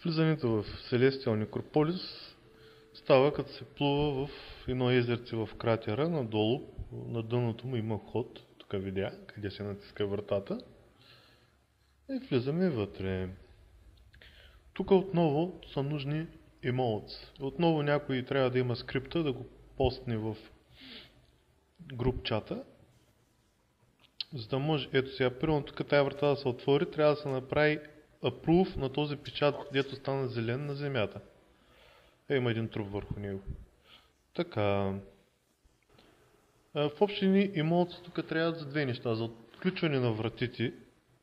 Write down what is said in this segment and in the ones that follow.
Влизането в Селестиал Некрополис става като се плува в едно езерце в кратера, надолу на дъното му има ход, тук видя, къде се натиска вратата и влизаме вътре. Тук отново са нужни емоуц. Отново някой трябва да има скрипта да го постне в груп чата, за да може, ето сега, първо тук тази врата да се отвори, трябва да се направи approve на този печат, дето стана зелен на земята. Има един труп върху него. Така. В общини емоуц тук трябва за две неща. За отключване на вратите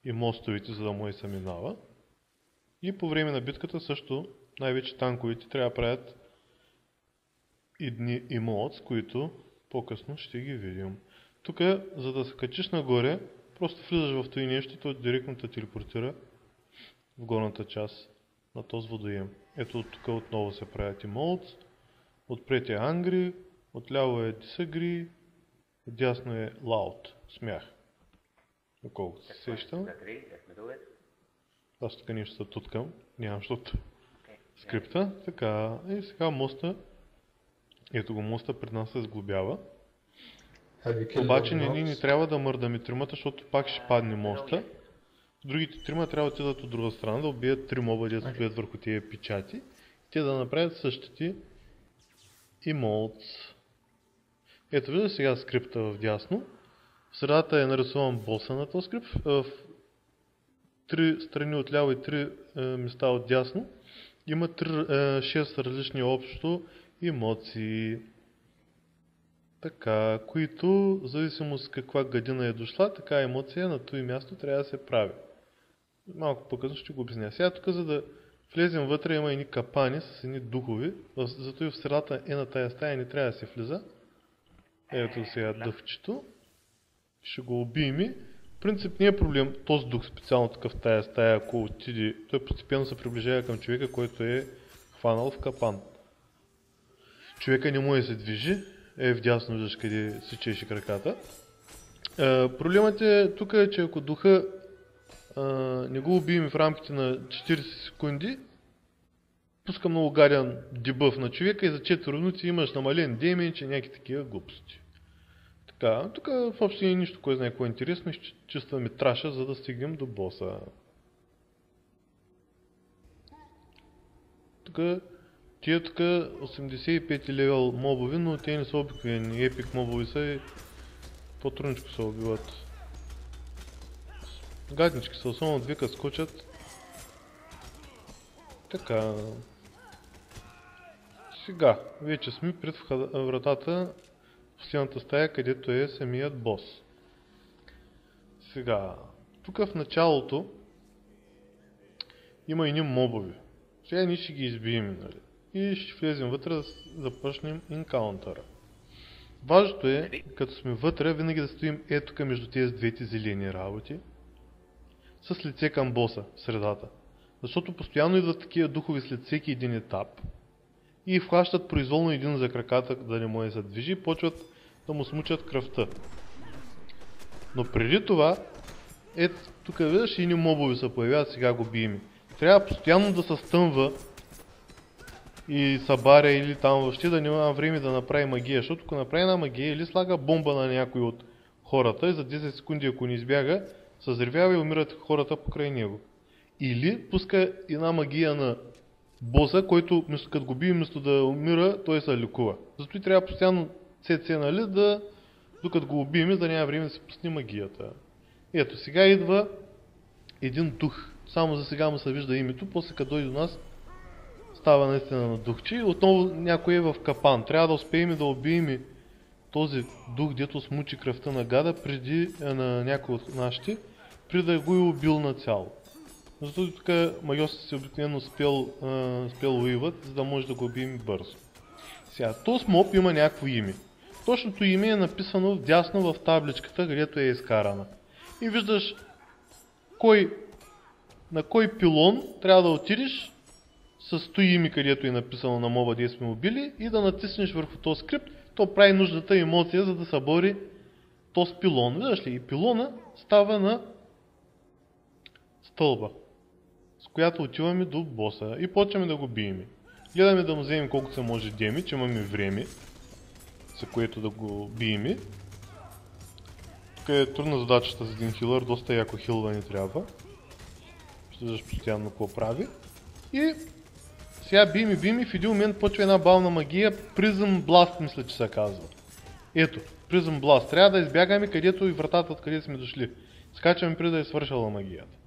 и мостовите, за да може се минава. И по време на битката също, най-вече танковите, трябва да правят едни емоуц, които по-късно ще ги видим. Тук, за да се качиш нагоре, просто влизаш в това нещо, то директно те телепортира в горната част на този водоем. Ето тук отново се правят емоуц. Отпред е Angry, отляво е Disagree, отдясно е Loud, смях. Доколкото се сещам. Аз тук нещо се туткам, нямам защото скрипта. Така, и сега моста, ето го моста пред нас се сглобява. Обаче ние не трябва да мърдаме тримата, защото пак ще падне моста. Другите трима трябва да отидат от друга страна, да убият три моба, да стоят върху тия печати. Те да направят същите емоуц. Ето вижда сега скрипта в дясно. В средата е нарисуван боса на този скрипт. В три страни отляво и три места от дясно има 6 различни общо емоции. Така, които, в зависимост каква година е дошла, така емоция на това място трябва да се прави. Малко по-късно ще го обясня. Сега тук, за да влезем вътре, има едни капани с едни духови, зато и в средата е на тая стая не трябва да се влиза. Ето сега дъвчето. Ще го убием. В принцип не е проблем този дух специално такъв в тая стая, ако отиде, той постепенно се приближава към човека, който е хванал в капан. Човека не може да се движи. Вдясно виждаш къде сечеше краката. Проблемът е тук, че ако духа не го убием в рамките на 40 секунди, пуска много гаден дебъф на човека и за 4 минути имаш намален демидж и някакви такива глупости. Така, тук въобще не е нищо, кой знае какво е интересно, ще чувстваме траша, за да стигнем до боса. Тия тук 85 левел мобови, но те не са обикновени. Епик мобови са и по-трудничко се убиват. Гаднички са, особено две като скочат. Така. Сега, вече сме пред вратата в последната стая, където е самият бос. Сега, тук в началото има едни мобови. Сега ние ще ги избием, нали? И ще влезем вътре да започнем инкаунтъра. Важното е, като сме вътре, винаги да стоим ето тук между тези двете зелени работи, с лице към боса в средата. Защото постоянно идват такива духови след всеки един етап и хващат произволно един за краката, да не може да се движи, и почват да му смучат кръвта. Но преди това, ето тук виждаш, едни мобови се появяват, сега го бием. Трябва постоянно да се стъмва и събаря или там въобще да няма време да направи магия, защото ако направи една магия или слага бомба на някой от хората и за 10 секунди ако не избяга, се взривява и умират хората покрай него. Или пуска една магия на боса, който като го бие, вместо да умира, той се лекува. Зато и трябва постоянно CC, нали, докато го убием, за да няма време да се пусне магията. Ето, сега идва един дух. Само за сега му се вижда името, после като дойде до нас, става наистина на духче и отново някой е в капан. Трябва да успеем да убием този дух, дето смучи кръвта на гада преди на някой от нашите, преди да го е убил нацяло. Защото тук магиосите си обикновено спел уиват, за да може да го убием бързо. Сега, този моб има някакво име. Точното име е написано вдясно в табличката, където е изкарана. И виждаш на кой пилон трябва да отидеш с това име, където е написано на моба, де сме убили, и да натиснеш върху този скрипт, то прави нуждата емоция, за да събори този пилон. Виждаш ли? И пилона става на стълба, с която отиваме до боса и почваме да го биеме. Гледаме да му вземем колкото се може демидж, имаме време, за което да го биеме. Тук е трудна задачата за един хилър, доста яко хилва ни трябва. Виждаш постоянно какво прави. И сега биеме и в един момент почва една бална магия, Prism Blast мисля, че се казва. Ето, Prism Blast. Трябва да избягаме където и вратата, откъде сме дошли. Скачаме преди да е свършила магията.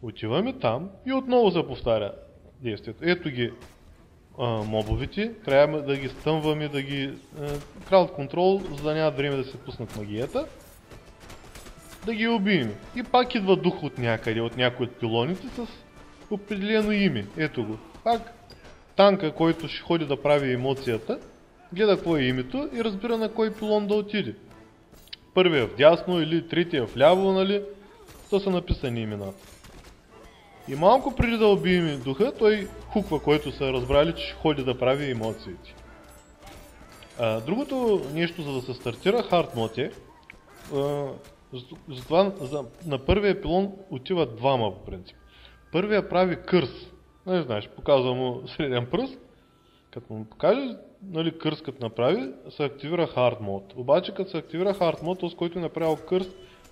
Отиваме там и отново се повтаря действието. Ето ги мобовите, трябва да ги стъмваме, да ги крауд контрол, за да нямат време да се пуснат магията. Да ги убием. И пак идва дух от някъде, от някои от пилоните с определено име. Ето го. Пак танка, който ще ходи да прави емоцията, гледа какво е името и разбира на кой пилон да отиде. Първия вдясно или третия вляво, нали? То са написани имената. И малко преди да убием духа, той хуква, който са разбрали, че ще ходи да прави емоциите. Другото нещо, за да се стартира хард мод е, затова на първия пилон отиват двама по принцип. Първия прави кърс. Не знаеш, показва му среден пръст. Като му покаже, нали, кърс като направи, се активира хард мод. Обаче като се активира хард мод, този, който е направил кърс,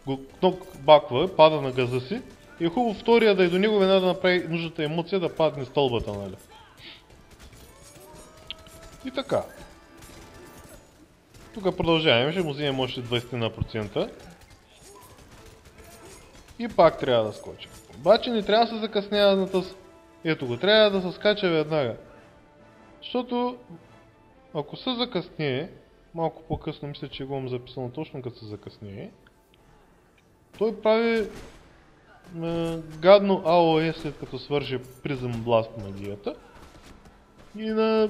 го нокбаква, пада на газа си. И е хубаво втория да е до него веднага да направи нужната емоция да падне стълбата, нали. И така. Тук продължаваме, ще му вземем още 20%. И пак трябва да скоча. Обаче не трябва да се закъснява на тъс. Ето го, трябва да се скача веднага. Защото ако се закъснее, малко по-късно мисля, че го имам записано точно като се закъснее, той прави гадно АОЕ след като свърши Prism Blast магията и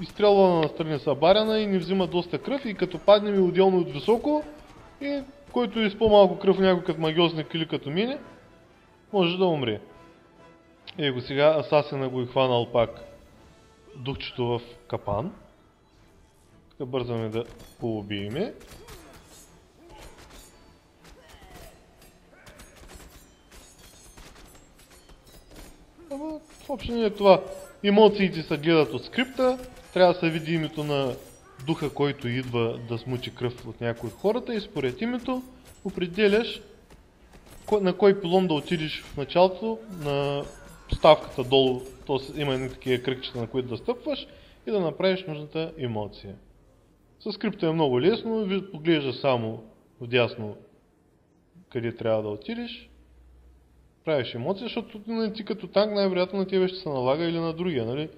изстрелва на страни събаряна и ни взима доста кръв и като паднем и отделно от високо и който е с по-малко кръв някой като магиосник или като мине, може да умре. Его сега Асасина го е хванал пак духчето в капан. Така бързаме да поубиеме. Ама въобще не е това. Емоциите се гледат от скрипта, трябва да се види името на духа, който идва да смучи кръв от някои от хората и според името определяш на кой пилон да отидеш в началото на ставката долу, т.е. има едни такива кръгчета, на които да стъпваш и да направиш нужната емоция. Със скрипта е много лесно, поглеждаш само вдясно къде трябва да отидеш, правиш емоция, защото ти като танк най-вероятно на тебе ще се налага или на другия, нали?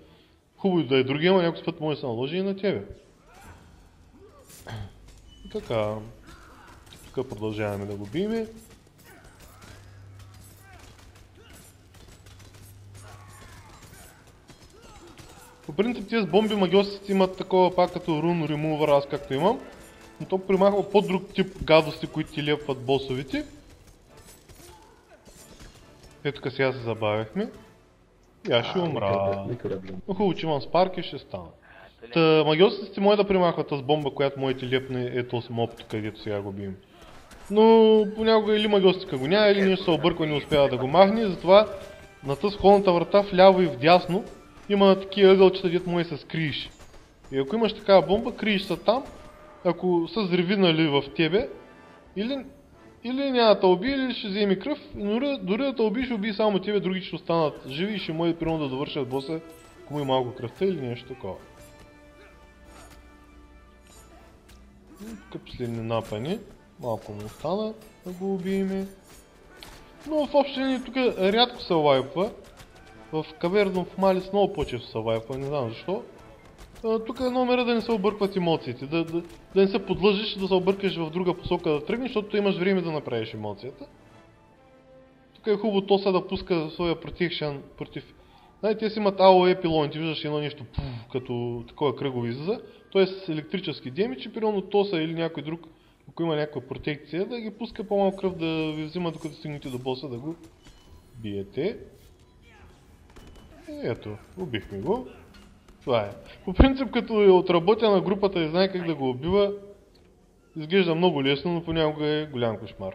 Хубаво да е другия, но някой път може да се наложи и на тебе. И така, тук продължаваме да го биеме. По принцип тези бомби магиосите имат такова пак като Rune Remover, аз както имам, но то примахва по-друг тип гадости, които ти лепват босовите. Ето тук сега се забавяхме. И аз ще умра. Но хубаво, че имам спарк и ще стана. Та магиосите може да примахват тази бомба, която моите лепне е този моб тук, където сега го бием. Но понякога или магиостика го няма, или нещо се обърква и не успява да го махне, затова на тази входната врата вляво и вдясно има такива ъгълчета, дето може да се скриеш. И ако имаш такава бомба, криеш се там, ако са взривинали в тебе, или няма да те убие, или ще вземе кръв, но дори да те убие, ще убие само тебе, другите ще останат живи и ще може примерно да довършат боса, ако му е малко кръвта или нещо такова. Тук последни напани, малко му остана да го убиеме. Но в общи линии тук рядко се лайпва. В Cavern of Malice много по-често се вайпва, не знам защо. Тук е номера да не се объркват емоциите, да не се подлъжиш, да се объркаш в друга посока да тръгнеш, защото имаш време да направиш емоцията. Тук е хубаво Тоса да пуска своя protection против... Знаете, те си имат AOE пилони, ти виждаш едно нещо като такова кръгово излиза, т.е. електрически демидж и примерно Тоса или някой друг, ако има някаква протекция, да ги пуска по-малко кръв да ви взима докато стигнете до боса да го биете. Ето, убихме го. Това е. По принцип, като е отработя на групата и знае как да го убива, изглежда много лесно, но понякога е голям кошмар.